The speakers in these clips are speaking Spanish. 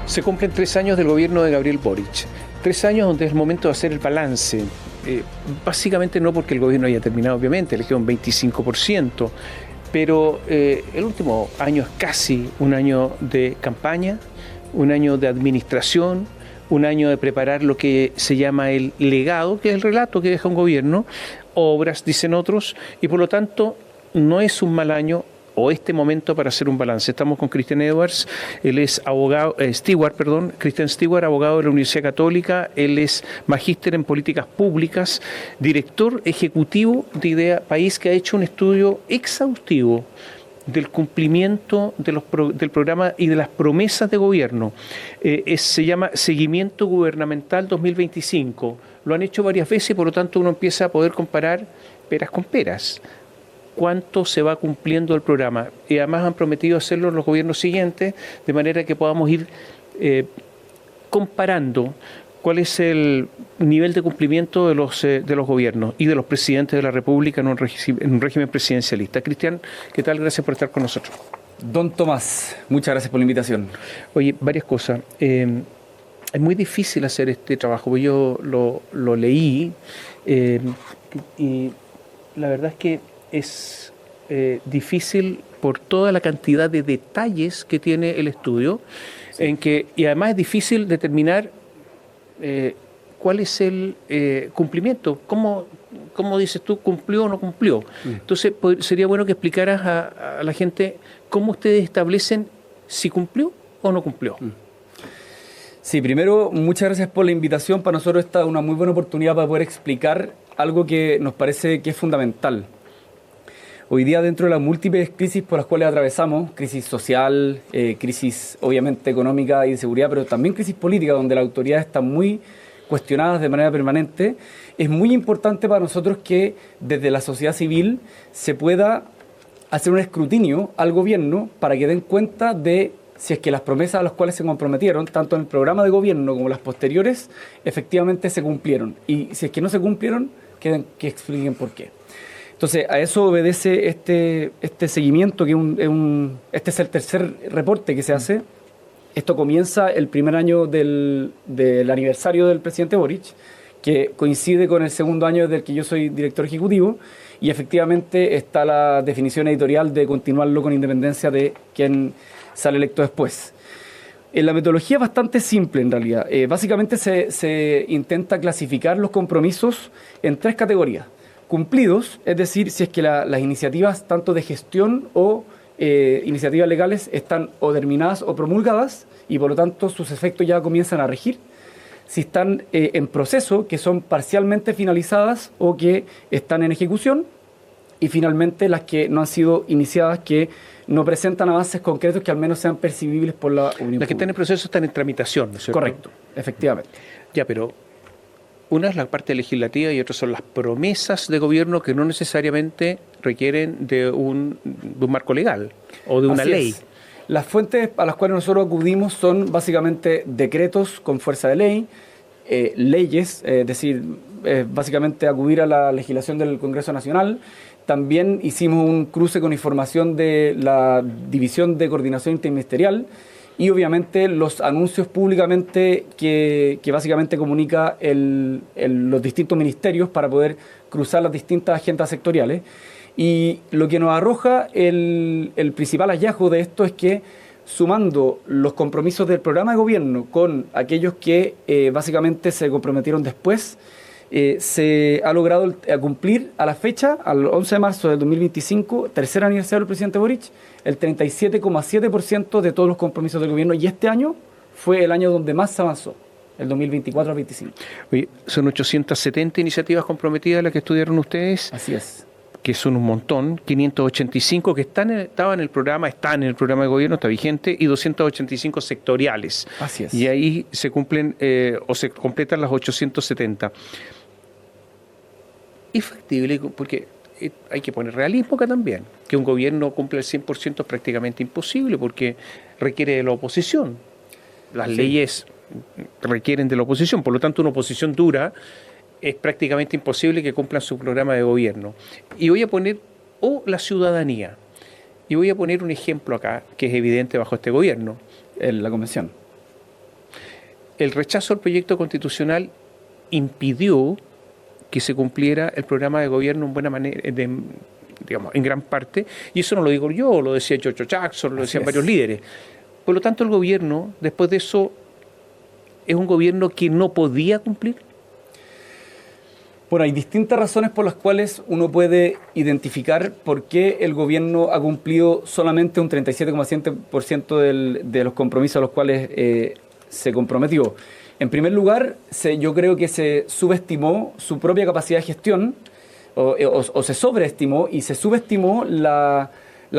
Se cumplen 3 años del gobierno de Gabriel Boric. 3 años donde es el momento de hacer el balance. Básicamente no porque el gobierno haya terminado, obviamente, le queda un 25%, pero el último año es casi un año de campaña, un año de administración, un año de preparar lo que se llama el legado, que es el relato que deja un gobierno, obras, dicen otros, y por lo tanto no es un mal año o este momento para hacer un balance. Estamos con Christian Edwards, él es abogado, Christian Stewart, abogado de la Universidad Católica, él es magíster en políticas públicas, director ejecutivo de IDEA País, que ha hecho un estudio exhaustivo del cumplimiento del programa y de las promesas de gobierno. Se llama Seguimiento Gubernamental 2025. Lo han hecho varias veces y por lo tanto uno empieza a poder comparar peras con peras. Cuánto se va cumpliendo el programa. Y además han prometido hacerlo en los gobiernos siguientes, de manera que podamos ir comparando cuál es el nivel de cumplimiento de los gobiernos y de los presidentes de la República en un régimen presidencialista. Cristian, ¿qué tal? Gracias por estar con nosotros. Don Tomás, muchas gracias por la invitación. Oye, varias cosas. Es muy difícil hacer este trabajo, porque yo lo leí y la verdad es que es difícil por toda la cantidad de detalles que tiene el estudio, sí. Y además es difícil determinar cuál es el cumplimiento, cómo dices tú, cumplió o no cumplió. Entonces sería bueno que explicaras a la gente cómo ustedes establecen si cumplió o no cumplió. Sí, primero, muchas gracias por la invitación. Para nosotros esta es una muy buena oportunidad para poder explicar algo que nos parece que es fundamental. Hoy día, dentro de las múltiples crisis por las cuales atravesamos, crisis social, crisis obviamente económica y de seguridad, pero también crisis política, donde las autoridades están muy cuestionadas de manera permanente, es muy importante para nosotros que desde la sociedad civil se pueda hacer un escrutinio al gobierno para que den cuenta de si es que las promesas a las cuales se comprometieron, tanto en el programa de gobierno como las posteriores, efectivamente se cumplieron. Y si es que no se cumplieron, que expliquen por qué. Entonces, a eso obedece este seguimiento, que este es el tercer reporte que se hace. Esto comienza el primer año del aniversario del presidente Boric, que coincide con el segundo año del que yo soy director ejecutivo, y efectivamente está la definición editorial de continuarlo con independencia de quien sale electo después. La metodología es bastante simple en realidad. Básicamente se intenta clasificar los compromisos en 3 categorías. Cumplidos, es decir, si es que las iniciativas tanto de gestión o iniciativas legales están o terminadas o promulgadas y por lo tanto sus efectos ya comienzan a regir. Si están en proceso, que son parcialmente finalizadas o que están en ejecución, y finalmente las que no han sido iniciadas, que no presentan avances concretos que al menos sean percibibles por la opinión Las que están en proceso están en tramitación, ¿no es cierto? Correcto, efectivamente. Ya, pero una es la parte legislativa y otras son las promesas de gobierno que no necesariamente requieren de un marco legal o de una ley. Las fuentes a las cuales nosotros acudimos son básicamente decretos con fuerza de ley, leyes, es decir, básicamente acudir a la legislación del Congreso Nacional. También hicimos un cruce con información de la División de Coordinación Interministerial y obviamente los anuncios públicamente que básicamente comunica los distintos ministerios para poder cruzar las distintas agendas sectoriales. Y lo que nos arroja el principal hallazgo de esto es que, sumando los compromisos del programa de gobierno con aquellos que básicamente se comprometieron después, se ha logrado cumplir a la fecha, al 11 de marzo del 2025, tercer aniversario del presidente Boric, el 37,7% de todos los compromisos del gobierno, y este año fue el año donde más se avanzó, el 2024 al 25. Oye, son 870 iniciativas comprometidas las que estudiaron ustedes. Así es. Que son un montón, 585 que están en el programa de gobierno, está vigente, y 285 sectoriales. Así es. Y ahí se cumplen o se completan las 870. Es factible, porque hay que poner realismo acá también, que un gobierno cumpla el 100% es prácticamente imposible, porque requiere de la oposición. Las leyes requieren de la oposición, por lo tanto una oposición dura es prácticamente imposible que cumplan su programa de gobierno. Y voy a poner, la ciudadanía, y voy a poner un ejemplo acá, que es evidente bajo este gobierno. La convención. el rechazo al proyecto constitucional impidió que se cumpliera el programa de gobierno en buena manera, digamos, en gran parte, y eso no lo digo yo, lo decía George Jackson, lo decían varios líderes. Por lo tanto, el gobierno, después de eso, es un gobierno que no podía cumplir. Bueno, hay distintas razones por las cuales uno puede identificar por qué el gobierno ha cumplido solamente un 37,7% de los compromisos a los cuales se comprometió. En primer lugar, yo creo que se subestimó su propia capacidad de gestión, o se sobreestimó y se subestimó la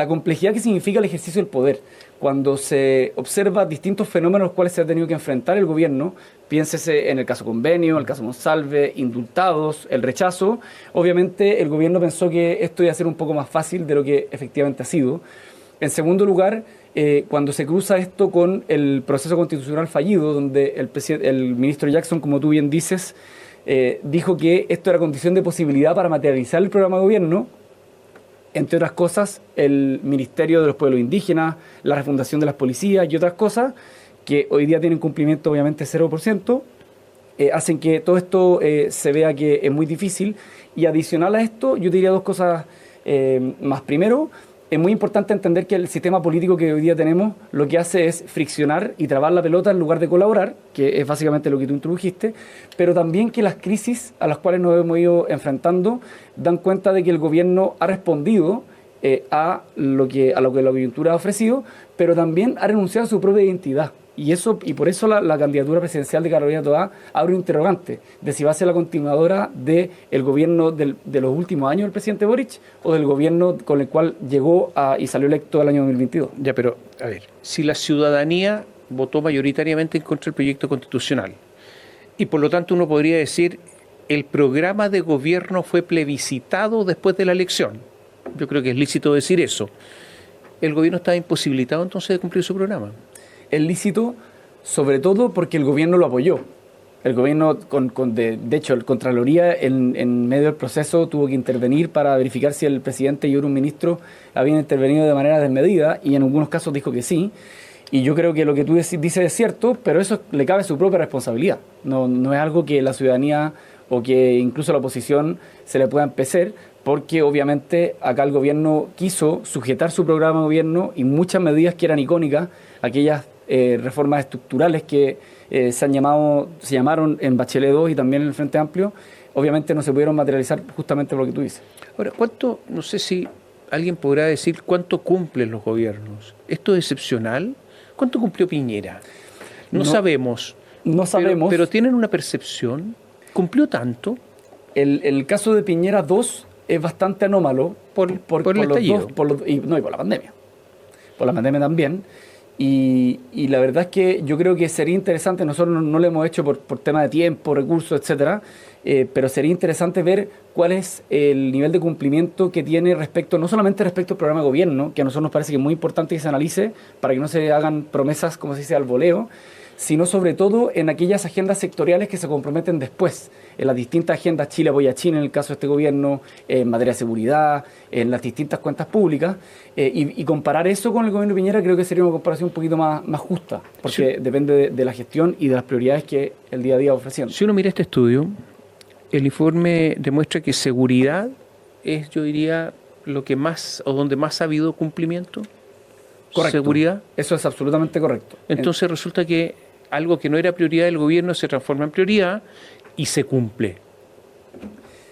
complejidad que significa el ejercicio del poder. Cuando se observa distintos fenómenos a los cuales se ha tenido que enfrentar el gobierno, piénsese en el caso Convenio, el caso Monsalve, indultados, el rechazo, obviamente el gobierno pensó que esto iba a ser un poco más fácil de lo que efectivamente ha sido. En segundo lugar, cuando se cruza esto con el proceso constitucional fallido, donde el ministro Jackson, como tú bien dices, dijo que esto era condición de posibilidad para materializar el programa de gobierno, entre otras cosas, el Ministerio de los Pueblos Indígenas, la refundación de las policías y otras cosas, que hoy día tienen cumplimiento obviamente 0%, hacen que todo esto se vea que es muy difícil. Y adicional a esto, yo diría dos cosas más. Primero, es muy importante entender que el sistema político que hoy día tenemos lo que hace es friccionar y trabar la pelota en lugar de colaborar, que es básicamente lo que tú introdujiste, pero también que las crisis a las cuales nos hemos ido enfrentando dan cuenta de que el gobierno ha respondido a lo que la coyuntura ha ofrecido, pero también ha renunciado a su propia identidad. Y por eso la candidatura presidencial de Carolina Toá abre un interrogante de si va a ser la continuadora del gobierno de los últimos años del presidente Boric o del gobierno con el cual llegó y salió electo el año 2022. Ya, pero, a ver, si la ciudadanía votó mayoritariamente en contra del proyecto constitucional y por lo tanto uno podría decir el programa de gobierno fue plebiscitado después de la elección, yo creo que es lícito decir eso, ¿el gobierno estaba imposibilitado entonces de cumplir su programa? Es lícito, sobre todo porque el gobierno lo apoyó. El gobierno, de hecho, el Contraloría en medio del proceso tuvo que intervenir para verificar si el presidente y un ministro habían intervenido de manera desmedida y en algunos casos dijo que sí. Y yo creo que lo que tú dices es cierto, pero eso le cabe su propia responsabilidad. No es algo que la ciudadanía o que incluso la oposición se le pueda empecer, porque obviamente acá el gobierno quiso sujetar su programa de gobierno y muchas medidas que eran icónicas, aquellas reformas estructurales que se llamaron en Bachelet 2 y también en el Frente Amplio, obviamente no se pudieron materializar justamente por lo que tú dices. Ahora, no sé si alguien podrá decir cuánto cumplen los gobiernos. ¿Esto es excepcional? ¿Cuánto cumplió Piñera? No sabemos. No sabemos. Pero tienen una percepción. ¿Cumplió tanto? El caso de Piñera 2 es bastante anómalo por el estallido. Y por la pandemia. Por la pandemia también. Y la verdad es que yo creo que sería interesante, nosotros no lo hemos hecho por tema de tiempo, recursos, etcétera, pero sería interesante ver cuál es el nivel de cumplimiento que tiene no solamente respecto al programa de gobierno, que a nosotros nos parece que es muy importante que se analice para que no se hagan promesas, como se dice, al voleo, sino sobre todo en aquellas agendas sectoriales que se comprometen después, en las distintas agendas Chile apoya a China, en el caso de este gobierno, en materia de seguridad, en las distintas cuentas públicas, y comparar eso con el gobierno de Piñera creo que sería una comparación un poquito más justa, porque sí, depende de la gestión y de las prioridades que el día a día ofreciendo. Si uno mira este estudio, el informe demuestra que seguridad es, yo diría, lo que más, o donde más ha habido cumplimiento. Correcto. Seguridad. Eso es absolutamente correcto. Entonces resulta que algo que no era prioridad del gobierno se transforma en prioridad y se cumple.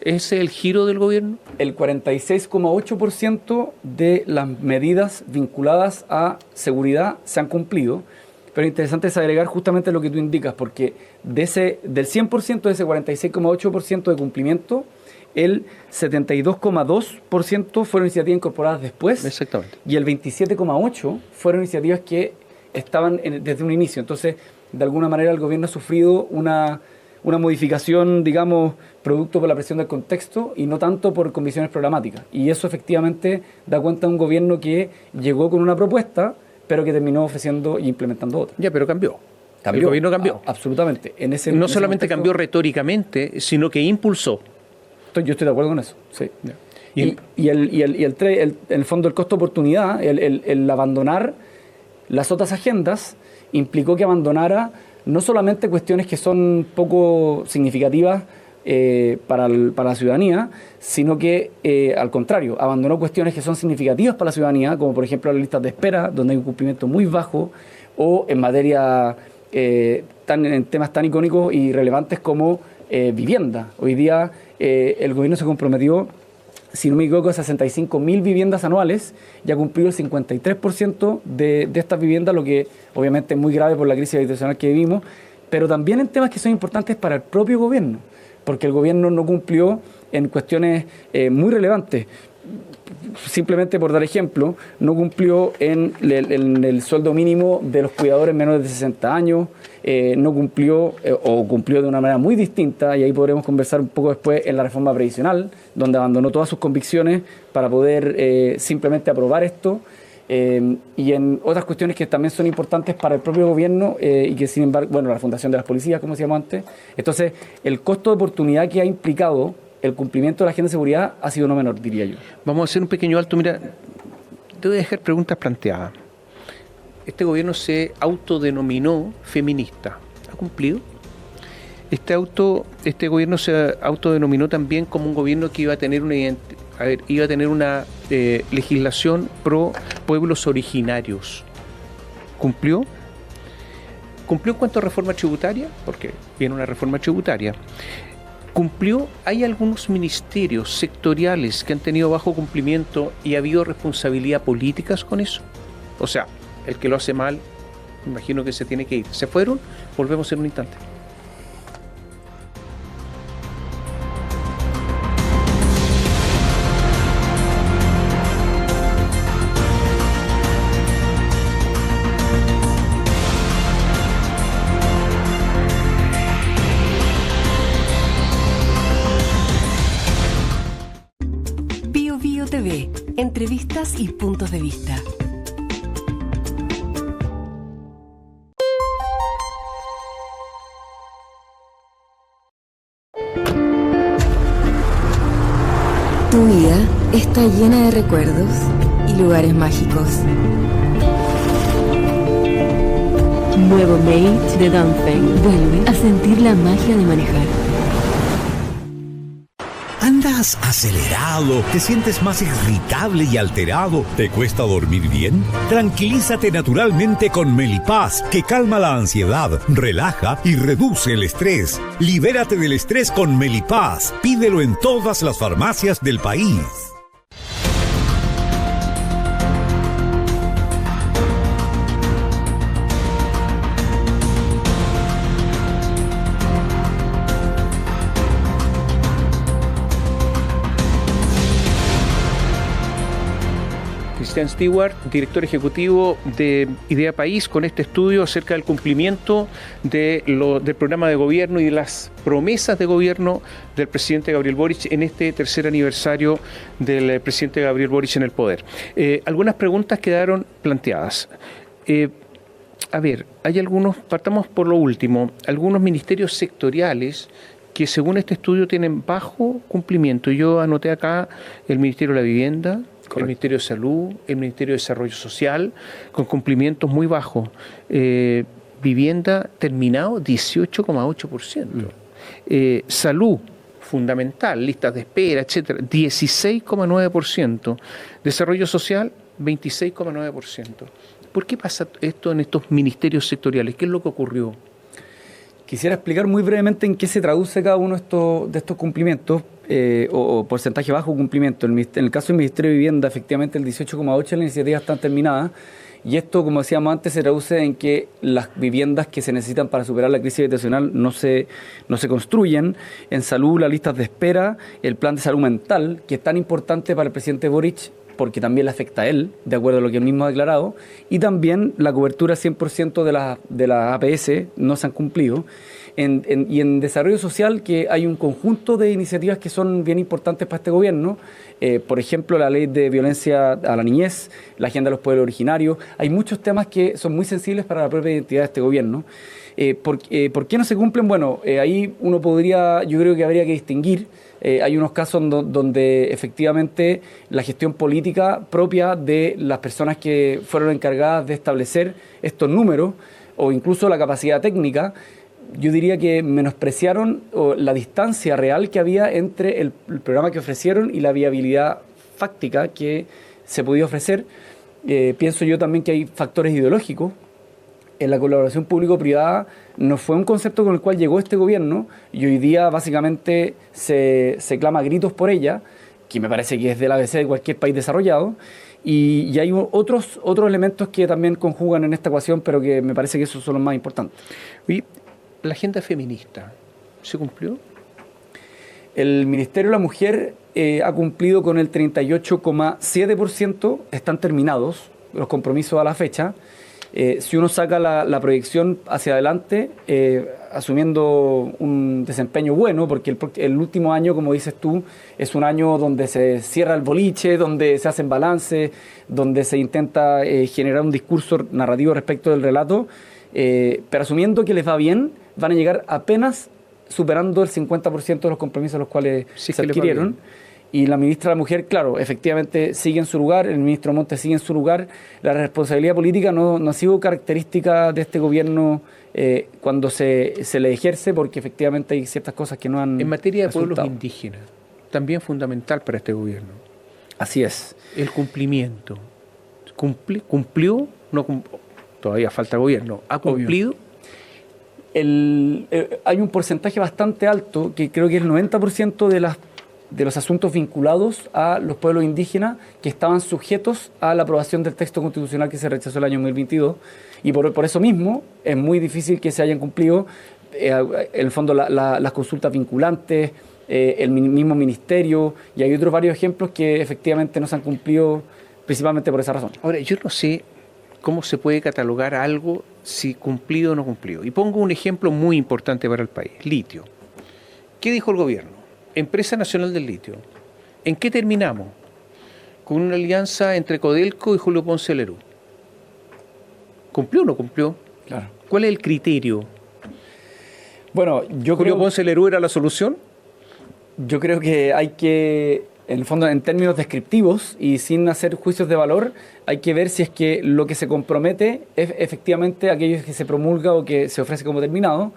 ¿Ese es el giro del gobierno? El 46,8% de las medidas vinculadas a seguridad se han cumplido, pero interesante es agregar justamente lo que tú indicas, porque del 100% de ese 46,8% de cumplimiento, el 72,2% fueron iniciativas incorporadas después. Exactamente. Y el 27,8% fueron iniciativas que estaban desde un inicio. Entonces, de alguna manera el gobierno ha sufrido una modificación, digamos, producto por la presión del contexto y no tanto por condiciones programáticas. Y eso efectivamente da cuenta de un gobierno que llegó con una propuesta, pero que terminó ofreciendo y implementando otra. Ya, pero cambió. El gobierno cambió. Absolutamente. No solamente cambió retóricamente, sino que impulsó. Yo estoy de acuerdo con eso, sí. En el fondo el costo-oportunidad, el abandonar las otras agendas, implicó que abandonara no solamente cuestiones que son poco significativas para la ciudadanía, sino que al contrario, abandonó cuestiones que son significativas para la ciudadanía, como por ejemplo las listas de espera, donde hay un cumplimiento muy bajo, o en materia en temas tan icónicos y relevantes como vivienda. Hoy día el gobierno se comprometió, si no me equivoco, a 65.000 viviendas anuales, ya cumplió el 53% de estas viviendas, lo que obviamente es muy grave por la crisis habitacional que vivimos, pero también en temas que son importantes para el propio gobierno, porque el gobierno no cumplió en cuestiones muy relevantes. Simplemente por dar ejemplo, no cumplió en el sueldo mínimo de los cuidadores menores de 60 años, no cumplió o cumplió de una manera muy distinta, y ahí podremos conversar un poco después, en la reforma previsional, donde abandonó todas sus convicciones para poder simplemente aprobar esto, y en otras cuestiones que también son importantes para el propio gobierno y que sin embargo, bueno, la fundación de las policías, como decíamos antes. Entonces, el costo de oportunidad que ha implicado el cumplimiento de la agenda de seguridad ha sido no menor, diría yo. Vamos a hacer un pequeño alto. Mira, te voy a dejar preguntas planteadas. Este gobierno se autodenominó feminista. ¿Ha cumplido? Este gobierno se autodenominó también como un gobierno que iba a tener una legislación pro pueblos originarios. ¿Cumplió? ¿Cumplió en cuanto a reforma tributaria? Porque viene una reforma tributaria. ¿Cumplió? Hay algunos ministerios sectoriales que han tenido bajo cumplimiento y ha habido responsabilidad políticas con eso. O sea, el que lo hace mal, me imagino que se tiene que ir. ¿Se fueron? Volvemos en un instante. TV, entrevistas y puntos de vista. Tu vida está llena de recuerdos y lugares mágicos. Nuevo Mate de Dongfeng vuelve a sentir la magia de manejar. ¿Andas acelerado? ¿Te sientes más irritable y alterado? ¿Te cuesta dormir bien? Tranquilízate naturalmente con Melipaz, que calma la ansiedad, relaja y reduce el estrés. Libérate del estrés con Melipaz. Pídelo en todas las farmacias del país. Cristian Stewart, director ejecutivo de Idea País, con este estudio acerca del cumplimiento del programa de gobierno y de las promesas de gobierno del presidente Gabriel Boric en este tercer aniversario del presidente Gabriel Boric en el poder. Algunas preguntas quedaron planteadas. A ver, hay partamos por lo último, algunos ministerios sectoriales que según este estudio tienen bajo cumplimiento. Yo anoté acá el Ministerio de la Vivienda, correcto, el Ministerio de Salud, el Ministerio de Desarrollo Social, con cumplimientos muy bajos. Vivienda terminado, 18,8%. Salud, fundamental, listas de espera, etcétera, 16,9%. Desarrollo Social, 26,9%. ¿Por qué pasa esto en estos ministerios sectoriales? ¿Qué es lo que ocurrió? Quisiera explicar muy brevemente en qué se traduce cada uno de estos cumplimientos o porcentaje bajo cumplimiento. En el caso del Ministerio de Vivienda, efectivamente el 18,8% de las iniciativas están terminadas, y esto, como decíamos antes, se traduce en que las viviendas que se necesitan para superar la crisis habitacional no se construyen. En salud, las listas de espera, el plan de salud mental, que es tan importante para el presidente Boric, porque también le afecta a él, de acuerdo a lo que él mismo ha declarado, y también la cobertura 100% de la APS no se han cumplido. Y en desarrollo social, que hay un conjunto de iniciativas que son bien importantes para este gobierno, por ejemplo, la ley de violencia a la niñez, la agenda de los pueblos originarios. Hay muchos temas que son muy sensibles para la propia identidad de este gobierno. ¿Por qué no se cumplen? Bueno, ahí yo creo que habría que distinguir. Hay unos casos donde efectivamente la gestión política propia de las personas que fueron encargadas de establecer estos números o incluso la capacidad técnica, yo diría que menospreciaron la distancia real que había entre el programa que ofrecieron y la viabilidad fáctica que se podía ofrecer. Pienso yo también que hay factores ideológicos. En la colaboración público-privada no fue un concepto con el cual llegó este gobierno y hoy día básicamente se clama a gritos por ella, que me parece que es del ABC de cualquier país desarrollado, y hay otros elementos que también conjugan en esta ecuación, pero que me parece que esos son los más importantes. Oye, la agenda feminista, ¿se cumplió? El Ministerio de la Mujer ha cumplido con el 38,7%, están terminados los compromisos a la fecha. Si uno saca la proyección hacia adelante, asumiendo un desempeño bueno, porque el último año, como dices tú, es un año donde se cierra el boliche, donde se hacen balances, donde se intenta generar un discurso narrativo respecto del relato, pero asumiendo que les va bien, van a llegar apenas superando el 50% de los compromisos los cuales se adquirieron. Y la ministra de la Mujer, claro, efectivamente sigue en su lugar, el ministro Montes sigue en su lugar. La responsabilidad política no ha sido característica de este gobierno cuando se le ejerce, porque efectivamente hay ciertas cosas que no han En materia de resultado. pueblos indígenas, también fundamental para este gobierno. Así es. El cumplimiento. ¿Cumplió? No todavía falta gobierno. ¿Ha cumplido? Hay un porcentaje bastante alto, que creo que es el 90% de los asuntos vinculados a los pueblos indígenas que estaban sujetos a la aprobación del texto constitucional que se rechazó el año 2022, y por eso mismo es muy difícil que se hayan cumplido en el fondo las consultas vinculantes, el mismo ministerio, y hay otros varios ejemplos que efectivamente no se han cumplido principalmente por esa razón. Ahora, yo no sé cómo se puede catalogar algo si cumplido o no cumplido. Y pongo un ejemplo muy importante para el país, litio. ¿Qué dijo el gobierno? Empresa Nacional del Litio. ¿En qué terminamos? Con una alianza entre Codelco y Julio Ponce Lerú. ¿Cumplió o no cumplió? Claro. ¿Cuál es el criterio? Bueno, ¿Julio Ponce Lerú era la solución? Yo creo que hay que, en el fondo, en términos descriptivos y sin hacer juicios de valor, hay que ver si es que lo que se compromete es efectivamente aquello que se promulga o que se ofrece como terminado.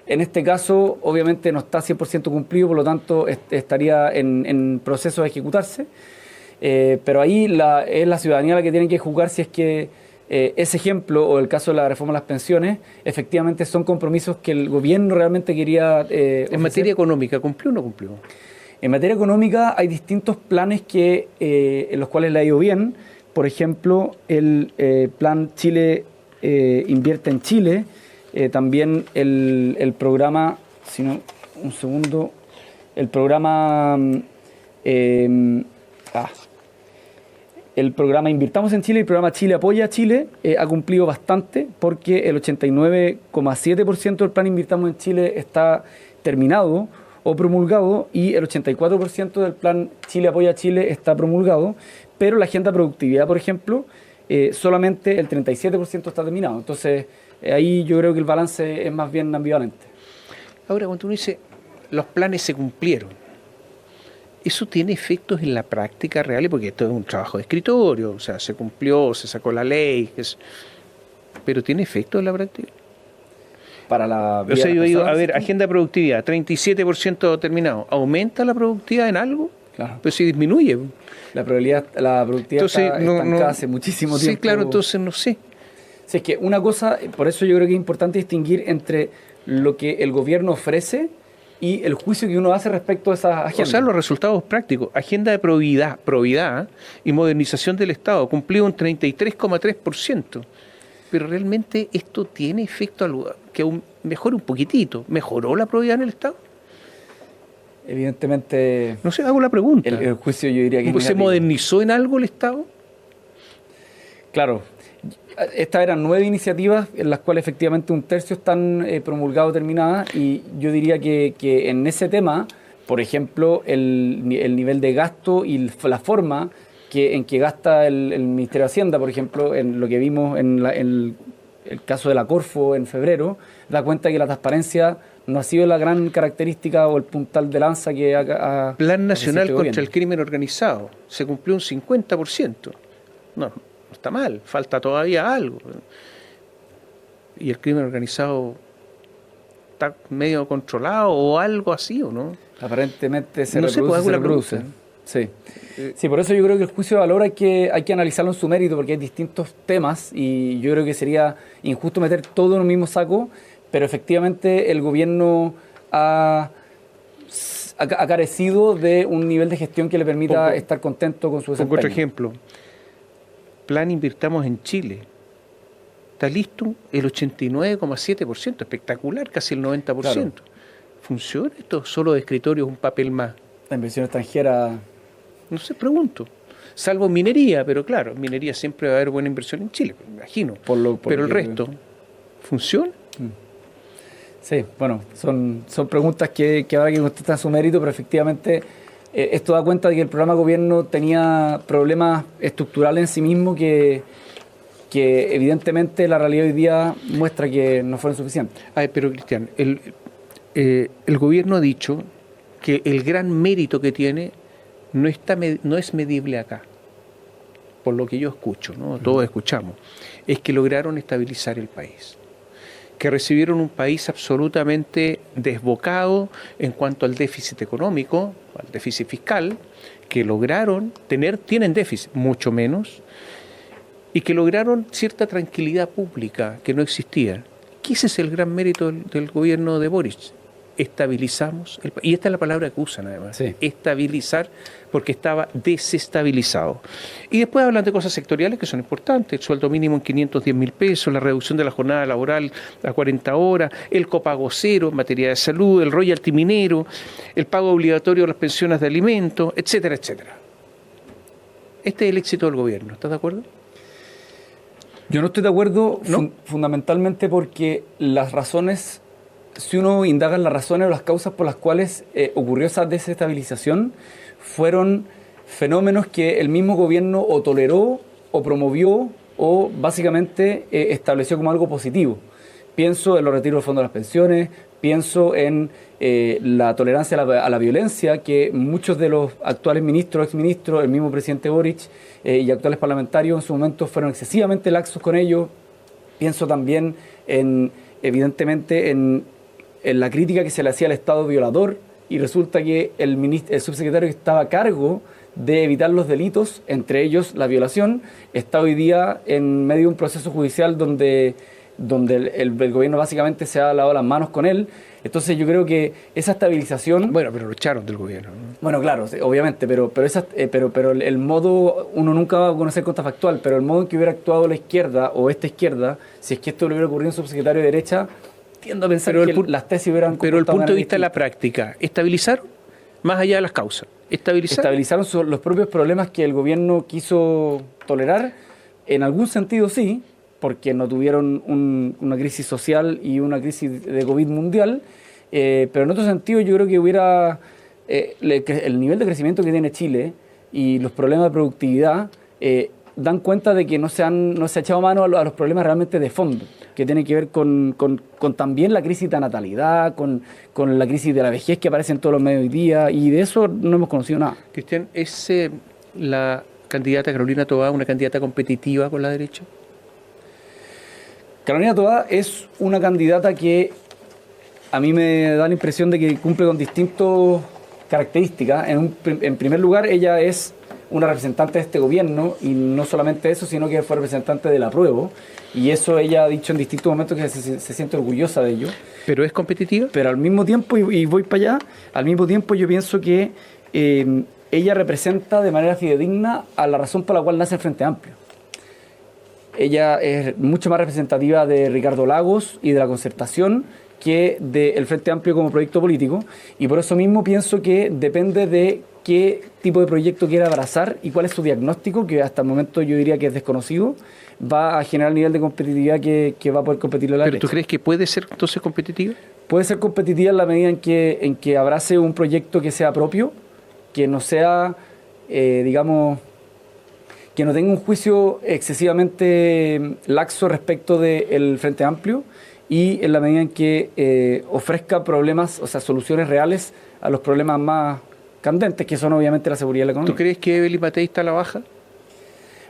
En este caso, obviamente, no está 100% cumplido, por lo tanto, estaría en proceso de ejecutarse. Pero ahí es la ciudadanía la que tiene que juzgar si es que ese ejemplo, o el caso de la reforma de las pensiones, efectivamente son compromisos que el gobierno realmente quería En materia económica, ¿cumplió o no cumplió? En materia económica hay distintos planes en los cuales le ha ido bien. Por ejemplo, el plan Chile invierte en Chile. También el programa, el programa Invirtamos en Chile y el programa Chile Apoya a Chile ha cumplido bastante, porque el 89,7% del plan Invirtamos en Chile está terminado o promulgado, y el 84% del plan Chile Apoya a Chile está promulgado, pero la agenda de productividad, por ejemplo, solamente el 37% está terminado. Entonces, ahí yo creo que el balance es más bien ambivalente. Ahora, cuando uno dice, los planes se cumplieron, ¿eso tiene efectos en la práctica real? Porque esto es un trabajo de escritorio, o sea, se cumplió, se sacó la ley, pero ¿tiene efectos en la práctica? Para la O sea, yo digo, a ver, agenda de productividad, 37% terminado, ¿aumenta la productividad en algo? Claro. Pero si disminuye. La productividad entonces, está estancada hace muchísimo tiempo. Sí, claro, entonces no sé. Sí, es que una cosa, por eso yo creo que es importante distinguir entre lo que el gobierno ofrece y el juicio que uno hace respecto a esa agenda. O sea, los resultados prácticos. Agenda de probidad y modernización del Estado, cumplido un 33,3%. Pero realmente esto tiene efecto que aún mejore un poquitito. ¿Mejoró la probidad en el Estado? Evidentemente... No sé, hago la pregunta. El juicio yo diría que ¿Se modernizó en algo el Estado? Claro. Estas eran 9 iniciativas en las cuales efectivamente un tercio están promulgadas o terminadas, y yo diría que en ese tema, por ejemplo, el nivel de gasto y la forma en que gasta el Ministerio de Hacienda, por ejemplo, en lo que vimos en el caso de la Corfo en febrero, da cuenta que la transparencia no ha sido la gran característica o el puntal de lanza que ha... Plan Nacional contra el Crimen Organizado, se cumplió un 50%. No, no está mal, falta todavía algo. y el crimen organizado está medio controlado o algo así, ¿o no? Aparentemente se No sé, reproduce, pues, hago se la reproduce. pregunta. Sí. Sí, por eso yo creo que el juicio de valor hay que analizarlo en su mérito, porque hay distintos temas y yo creo que sería injusto meter todo en un mismo saco, pero efectivamente el gobierno ha carecido de un nivel de gestión que le permita estar contento con su desempeño. Pongo otro ejemplo. Plan Invirtamos en Chile. Está listo el 89,7%, espectacular, casi el 90%. Claro. ¿Funciona esto? Solo de escritorio es un papel más. La inversión extranjera... No sé, pregunto. Salvo minería, pero claro, en minería siempre va a haber buena inversión en Chile, me imagino. Pero el resto, ¿funciona? Sí, bueno, son preguntas que habrá que contestar a su mérito, pero efectivamente esto da cuenta de que el programa de gobierno tenía problemas estructurales en sí mismo que evidentemente la realidad hoy día muestra que no fueron suficientes. Ay, pero Cristian, el gobierno ha dicho que el gran mérito que tiene no es medible acá, por lo que yo escucho, ¿no? Todos escuchamos, es que lograron estabilizar el país, que recibieron un país absolutamente desbocado en cuanto al déficit económico, al déficit fiscal, que lograron tienen déficit, mucho menos, y que lograron cierta tranquilidad pública que no existía. ¿Qué ese es el gran mérito del gobierno de Boric? Estabilizamos el país. Y esta es la palabra que usan además. Sí. Estabilizar, porque estaba desestabilizado. Y después hablan de cosas sectoriales que son importantes. El sueldo mínimo en 510.000 pesos, la reducción de la jornada laboral a 40 horas, el copago cero en materia de salud, el royalty minero, el pago obligatorio de las pensiones de alimentos, etcétera, etcétera. Este es el éxito del gobierno. ¿Estás de acuerdo? Yo no estoy de acuerdo, ¿No? Fundamentalmente porque las razones, si uno indaga en las razones o las causas por las cuales ocurrió esa desestabilización, fueron fenómenos que el mismo gobierno o toleró o promovió o básicamente estableció como algo positivo. Pienso en los retiros del fondo de las pensiones, pienso en la tolerancia a la violencia que muchos de los actuales ministros, exministros, el mismo presidente Boric y actuales parlamentarios en su momento fueron excesivamente laxos con ello. Pienso también evidentemente en la crítica que se le hacía al Estado violador, y resulta que el subsecretario que estaba a cargo de evitar los delitos, entre ellos la violación, está hoy día en medio de un proceso judicial donde el gobierno básicamente se ha lavado las manos con él. Entonces yo creo que esa estabilización... Bueno, pero lo echaron del gobierno, ¿no? Bueno, claro, sí, obviamente, pero el modo, uno nunca va a conocer contrafactual, pero el modo en que hubiera actuado la izquierda o esta izquierda, si es que esto le hubiera ocurrido a un subsecretario de derecha, tiendo a pensar que las tesis hubieran... Pero el comportado punto de manera vista de la distinta. práctica, ¿estabilizaron? Más allá de las causas. Estabilizaron los propios problemas que el gobierno quiso tolerar. En algún sentido sí, porque no tuvieron una crisis social y una crisis de COVID mundial, pero en otro sentido yo creo que hubiera el nivel de crecimiento que tiene Chile y los problemas de productividad dan cuenta de que no se ha echado mano a los problemas realmente de fondo, que tienen que ver con también la crisis de natalidad, con la crisis de la vejez que aparece en todos los medios hoy día, y de eso no hemos conocido nada. Cristian, ¿es la candidata Carolina Toá una candidata competitiva con la derecha? Carolina Toá es una candidata que a mí me da la impresión de que cumple con distintas características. En primer lugar, ella es una representante de este gobierno, y no solamente eso, sino que fue representante del apruebo, y eso ella ha dicho en distintos momentos que se siente orgullosa de ello. ¿Pero es competitiva? Pero al mismo tiempo, y voy para allá, al mismo tiempo yo pienso que ella representa de manera fidedigna a la razón por la cual nace el Frente Amplio. Ella es mucho más representativa de Ricardo Lagos y de la Concertación que del Frente Amplio como proyecto político, y por eso mismo pienso que depende de qué tipo de proyecto quiera abrazar y cuál es su diagnóstico, que hasta el momento yo diría que es desconocido, va a generar el nivel de competitividad que va a poder competir la ¿Pero derecha. tú crees que puede ser entonces competitiva? Puede ser competitiva en la medida en que abrace un proyecto que sea propio, que no sea, digamos, que no tenga un juicio excesivamente laxo respecto del Frente Amplio, y en la medida en que ofrezca problemas, o sea, soluciones reales a los problemas más candentes, que son obviamente la seguridad y la economía. ¿Tú crees que Evelyn Matei está a la baja?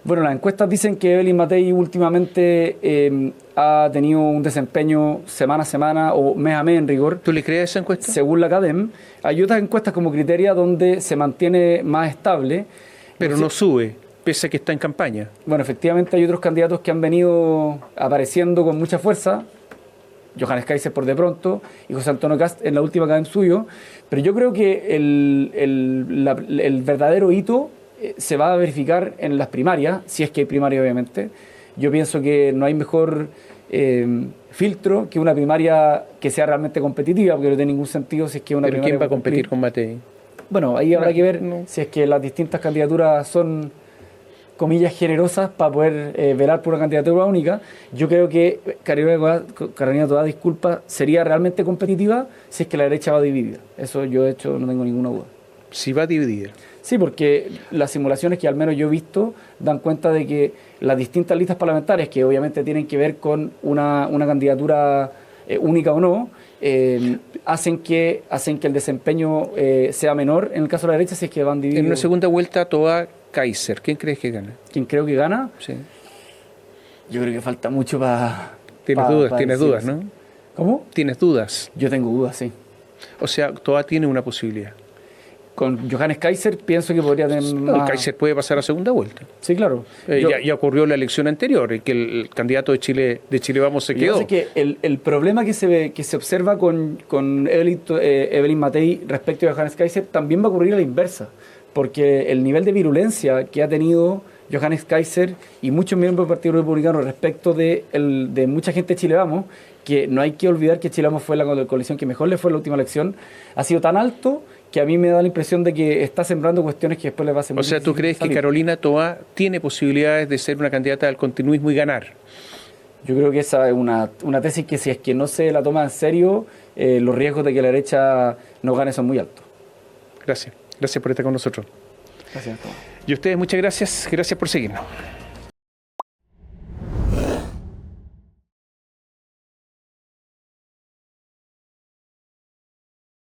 Bueno, las encuestas dicen que Evelyn Matei últimamente ha tenido un desempeño semana a semana o mes a mes en rigor. ¿Tú le crees a esa encuesta? Según la CADEM. Hay otras encuestas como Criteria donde se mantiene más estable. Pero no sube, pese a que está en campaña. Bueno, efectivamente hay otros candidatos que han venido apareciendo con mucha fuerza. Johannes Kaiser por de pronto y José Antonio Kast en la última CADEM suyo. Pero yo creo que el verdadero hito se va a verificar en las primarias, si es que hay primaria obviamente. Yo pienso que no hay mejor filtro que una primaria que sea realmente competitiva, porque no tiene ningún sentido si es que una ¿Pero primaria... quién va a competir con Matei? Bueno, ahí habrá que ver No. si es que las distintas candidaturas son, comillas, generosas para poder velar por una candidatura única. Yo creo que Carolina Toá, disculpa, sería realmente competitiva si es que la derecha va dividida. Eso yo, de hecho, no tengo ninguna duda. Si va dividida. Sí, porque las simulaciones que al menos yo he visto dan cuenta de que las distintas listas parlamentarias, que obviamente tienen que ver con una candidatura única o no, hacen que el desempeño sea menor en el caso de la derecha si es que van divididos. En una segunda vuelta, Toá Kaiser. ¿Quién crees que gana? ¿Quién creo que gana? Sí. Yo creo que falta mucho para... Tienes dudas, ¿no? ¿Cómo? Tienes dudas. Yo tengo dudas, sí. O sea, Toá tiene una posibilidad. Con Johannes Kaiser pienso que podría tener No, más... Kaiser puede pasar a segunda vuelta. Sí, claro. Yo- Ya ocurrió en la elección anterior, en que el candidato de Chile Vamos se Yo quedó. sé que el problema que se observa con Evelyn Matei respecto a Johannes Kaiser también va a ocurrir a la inversa, porque el nivel de virulencia que ha tenido Johannes Kaiser y muchos miembros del Partido Republicano respecto de mucha gente de Chile Vamos, que no hay que olvidar que Chile Vamos fue la coalición que mejor le fue en la última elección, ha sido tan alto que a mí me da la impresión de que está sembrando cuestiones que después le va a hacer O muy sea, ¿tú difícil crees que salir. Carolina Toá tiene posibilidades de ser una candidata al continuismo y ganar? Yo creo que esa es una tesis que si es que no se la toma en serio, los riesgos de que la derecha no gane son muy altos. Gracias. Gracias por estar con nosotros. Gracias. Y a ustedes, muchas gracias. Gracias por seguirnos.